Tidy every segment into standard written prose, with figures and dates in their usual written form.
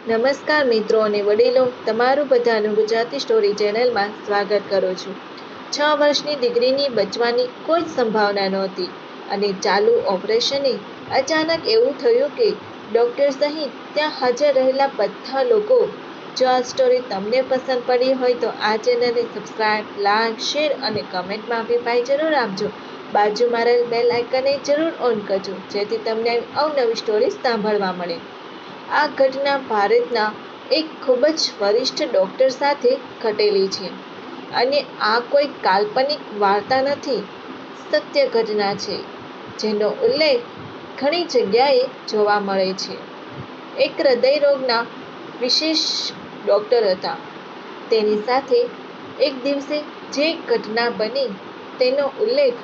નમસ્કાર મિત્રો અને વડીલો, તમારું બધાનું ગુજરાતી સ્ટોરી ચેનલમાં સ્વાગત કરું છું. 6 વર્ષની દીકરીની બચવાની કોઈ જ સંભાવના નહોતી અને ચાલુ ઓપરેશને અચાનક એવું થયું કે ડૉક્ટર સહિત ત્યાં હાજર રહેલા બધા લોકો. જો આ સ્ટોરી તમને પસંદ પડી હોય તો આ ચેનલને સબસ્ક્રાઇબ, લાઇક, શેર અને કમેન્ટમાં અભિપ્રાય જરૂર આપજો. બાજુમાં રહેલ બેલ આઇકનને જરૂર ઓન કરજો જેથી તમને અવનવી સ્ટોરી સાંભળવા મળે. આ ઘટના ભારતના એક ખૂબ જ વરિષ્ઠ ડૉક્ટર સાથે ઘટેલી છે અને આ કોઈ કાલ્પનિક વાર્તા નથી, સત્ય ઘટના છે જેનો ઉલ્લેખ ઘણી જગ્યાએ જોવા મળે છે. એક હૃદયરોગના વિશેષ ડૉક્ટર હતા. તેની સાથે એક દિવસે જે ઘટના બની તેનો ઉલ્લેખ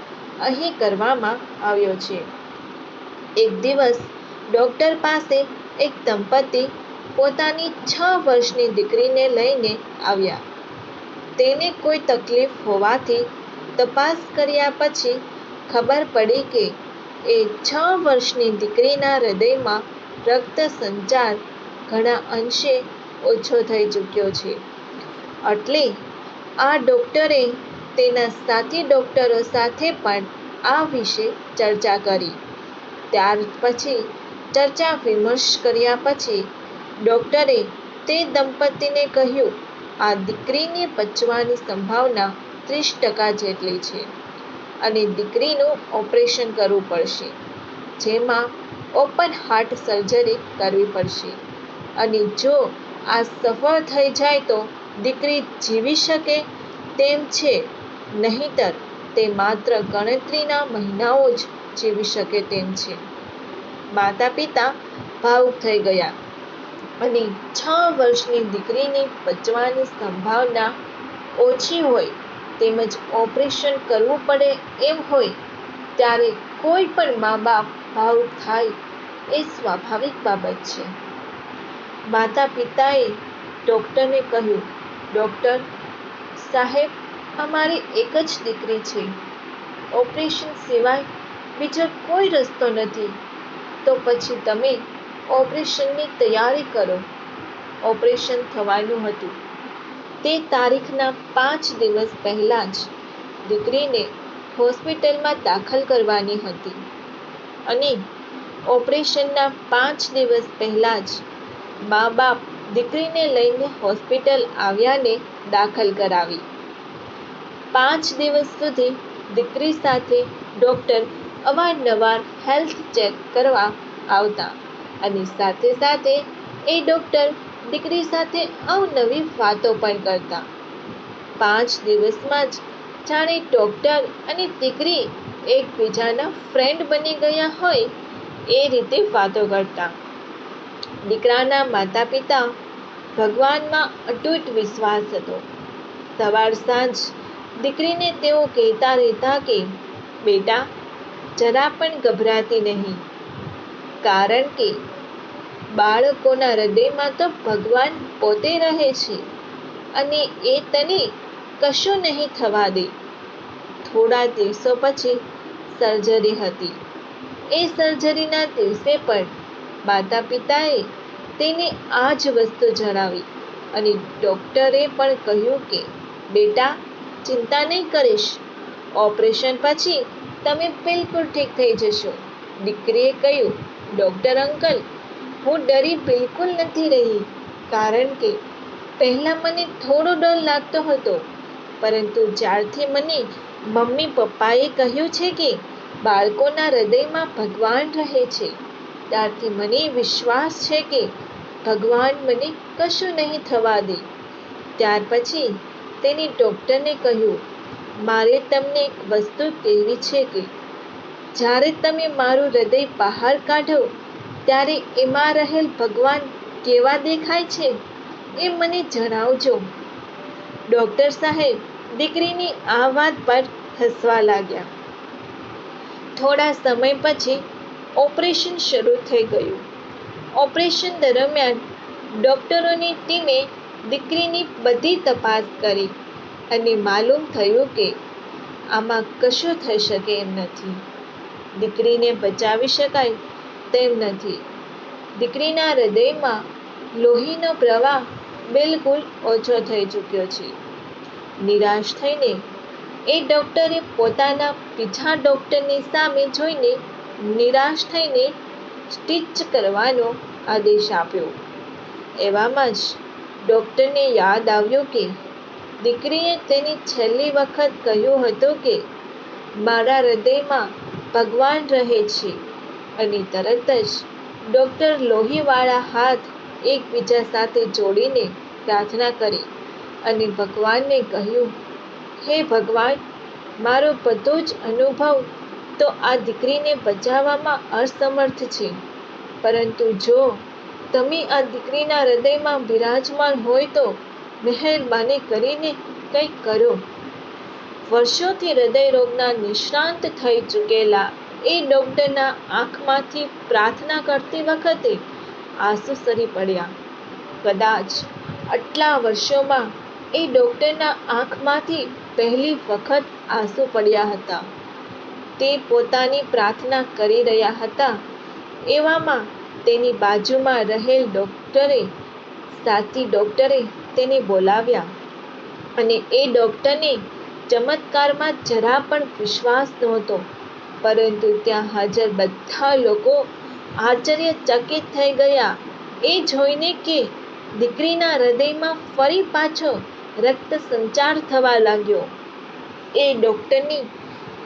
અહીં કરવામાં આવ્યો છે. એક દિવસ ડૉક્ટર પાસે એક દંપતી પોતાની 6 વર્ષની દીકરીને લઈને આવ્યા. તેને કોઈ તકલીફ હોવાથી તપાસ કર્યા પછી ખબર પડી કે એ 6 વર્ષની દીકરીના હૃદયમાં રક્ત સંચાર ઘણા અંશે ઓછો થઈ ચૂક્યો છે. એટલે આ ડૉક્ટરે તેના સાથી ડૉક્ટરો સાથે પણ આ વિશે ચર્ચા કરી. ત્યાર પછી ચર્ચા વિમર્શ કર્યા પછી ડૉક્ટરે તે દંપતીને કહ્યું, આ દીકરીને બચવાની સંભાવના 30% જેટલી છે અને દીકરીનું ઓપરેશન કરવું પડશે, જેમાં ઓપન હાર્ટ સર્જરી કરવી પડશે અને જો આ સફળ થઈ જાય તો દીકરી જીવી શકે તેમ છે, નહીંતર તે માત્ર ગણતરીના મહિનાઓ જ જીવી શકે તેમ છે. માતા પિતા ભાવુક થઈ ગયા અને 6 વર્ષની દીકરીની બચવાની સંભાવના ઓછી હોય તેમજ ઓપરેશન કરવું પડે એમ હોય ત્યારે કોઈ પણ મા બાપ ભાવુક થાય એ સ્વાભાવિક બાબત છે. માતા પિતાએ ડૉક્ટરને કહ્યું, ડૉક્ટર સાહેબ, અમારી એક જ દીકરી છે. ઓપરેશન સિવાય બીજો કોઈ રસ્તો નથી. તો પછી તમે ઓપરેશનની તૈયારી કરો. ઓપરેશન થવાનું હતું તે તારીખના 5 દિવસ પહેલાં જ દીકરીને હોસ્પિટલમાં દાખલ કરવાની હતી અને ઓપરેશનના 5 દિવસ પહેલાં જ મા બાપ દીકરીને લઈને હોસ્પિટલ આવ્યાને દાખલ કરાવી. 5 દિવસ સુધી દીકરી સાથે ડૉક્ટર અવારનવાર હેલ્થ ચેક કરવા આવતા અને સાથે સાથે એ ડૉક્ટર દીકરી સાથે અવનવી વાતો પણ કરતા. 5 દિવસમાં જ જાણે ડૉક્ટર અને દીકરી એકબીજાના ફ્રેન્ડ બની ગયા હોય એ રીતે વાતો કરતા. દીકરાના માતા પિતા ભગવાનમાં અતૂટ વિશ્વાસ હતો. સવાર સાંજ દીકરીને તેઓ કહેતા રહેતા કે બેટા, જરા પણ ગભરાતી નહીં, કારણ કે બાળકોના હૃદયમાં તો ભગવાન પોતે રહે છે અને એ તને કશું નહીં થવા દે. થોડા દિવસો પછી સર્જરી હતી. એ સર્જરીના દિવસે પણ માતા પિતાએ તેને આ જ વસ્તુ જણાવી અને ડૉક્ટરે પણ કહ્યું કે બેટા, ચિંતા નહીં કરીશ, ઓપરેશન પછી તમે બિલકુલ ઠીક થઈ જશો. દીકરીએ કહ્યું, ડૉક્ટર અંકલ, હું ડરી બિલકુલ નથી રહી, કારણ કે પહેલાં મને થોડો ડર લાગતો હતો, પરંતુ જ્યારથી મને મમ્મી પપ્પાએ કહ્યું છે કે બાળકોના હૃદયમાં ભગવાન રહે છે, ત્યારથી મને વિશ્વાસ છે કે ભગવાન મને કશું નહીં થવા દે. ત્યાર પછી તેની ડૉક્ટરને કહ્યું, મારે તમને એક વસ્તુ કહેવી છે કે જ્યારે તમે મારું હૃદય બહાર કાઢો ત્યારે એમાં રહેલ ભગવાન કેવા દેખાય છે એ મને જણાવજો. ડૉક્ટર સાહેબ દીકરીની આ વાત પર હસવા લાગ્યા. થોડા સમય પછી ઓપરેશન શરૂ થઈ ગયું. ઓપરેશન દરમિયાન ડૉક્ટરોની ટીમે દીકરીની બધી તપાસ કરી અને માલુમ થયું કે આમાં કશું થઈ શકે એમ નથી. દીકરીને બચાવી શકાય તેમ નથી. દીકરીના હૃદયમાં લોહીનો પ્રવાહ બિલકુલ ઓછો થઈ ચૂક્યો છે. નિરાશ થઈને એ ડૉક્ટરે પોતાના બીજા ડૉક્ટરની સામે જોઈને નિરાશ થઈને સ્ટિચ કરવાનો આદેશ આપ્યો. એવામાં જ ડૉક્ટરને યાદ આવ્યું કે દીકરીએ તેની છેલ્લી વખત કહ્યું હતું કે મારા હૃદયમાં ભગવાન રહે છે, અને તરત જ ડૉક્ટર લોહીવાળા હાથ એકબીજા સાથે જોડીને પ્રાર્થના કરી અને ભગવાનને કહ્યું, હે ભગવાન, મારો બધો જ અનુભવ તો આ દીકરીને બચાવવામાં અસમર્થ છે, પરંતુ જો તમે આ દીકરીના હૃદયમાં બિરાજમાન હોય તો મહેરબાની કરીને કંઈક કરો. વર્ષોથી હૃદયરોગના નિષ્ણાત થઈ ચૂકેલા એ ડૉક્ટરના આંખમાંથી પ્રાર્થના કરતી વખતે આંસુ સરી પડ્યા. કદાચ આટલા વર્ષોમાં એ ડૉક્ટરના આંખમાંથી પહેલી વખત આંસુ પડ્યા હતા. તે પોતાની પ્રાર્થના કરી રહ્યા હતા. એવામાં તેની બાજુમાં રહેલ સાથી ડૉક્ટરે તેને બોલાવ્યા, અને એ ડૉક્ટરને ચમત્કારમાં જરા પણ વિશ્વાસ નહોતો, પરંતુ ત્યાં હાજર બધા લોકો આશ્ચર્યચકિત થઈ ગયા એ જોઈને કે દીકરીના હૃદયમાં ફરી પાછો રક્ત સંચાર થવા લાગ્યો. એ ડૉક્ટરની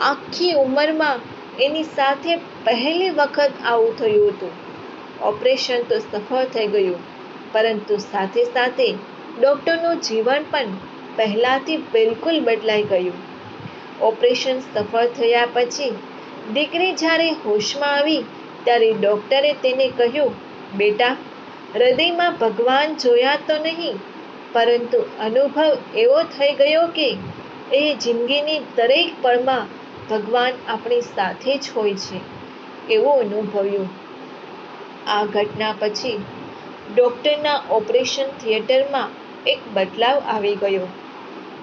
આખી ઉંમરમાં એની સાથે પહેલી વખત આવું થયું હતું. ઓપરેશન તો સફળ થઈ ગયું, પરંતુ સાથે સાથે ડૉક્ટરનું જીવન પણ પહેલાંથી બિલકુલ બદલાઈ ગયું. ઓપરેશન સફળ થયા પછી દીકરી જ્યારે હોશમાં આવી ત્યારે ડૉક્ટરે તેને કહ્યું, બેટા, હૃદયમાં ભગવાન જોયા તો નહીં, પરંતુ અનુભવ એવો થઈ ગયો કે એ જિંદગીની દરેક પળમાં ભગવાન આપણી સાથે જ હોય છે એવું અનુભવ્યું. આ ઘટના પછી ડૉક્ટરના ઓપરેશન થિયેટરમાં એક બદલાવ આવી ગયો.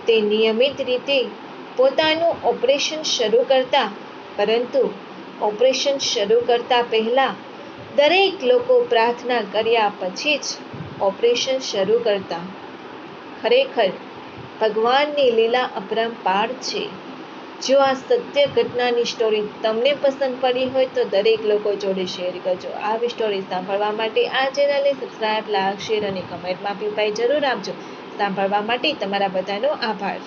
તે નિયમિત રીતે પોતાનું ઓપરેશન શરૂ કરતા, પરંતુ ઓપરેશન શરૂ કરતા પહેલા દરેક લોકો પ્રાર્થના કર્યા પછી જ ઓપરેશન શરૂ કરતા. ખરેખર ભગવાનની લીલા અપરંપાર છે. જો આ સત્ય ઘટનાની સ્ટોરી તમને પસંદ પડી હોય તો દરેક લોકો જોડે શેર કરજો. આવી સ્ટોરી સાંભળવા માટે આ ચેનલને સબસ્ક્રાઇબ, લાઈક, શેર અને કમેન્ટમાં પીપાઈ જરૂર આપજો. સાંભળવા માટે તમારા બધાનો આભાર.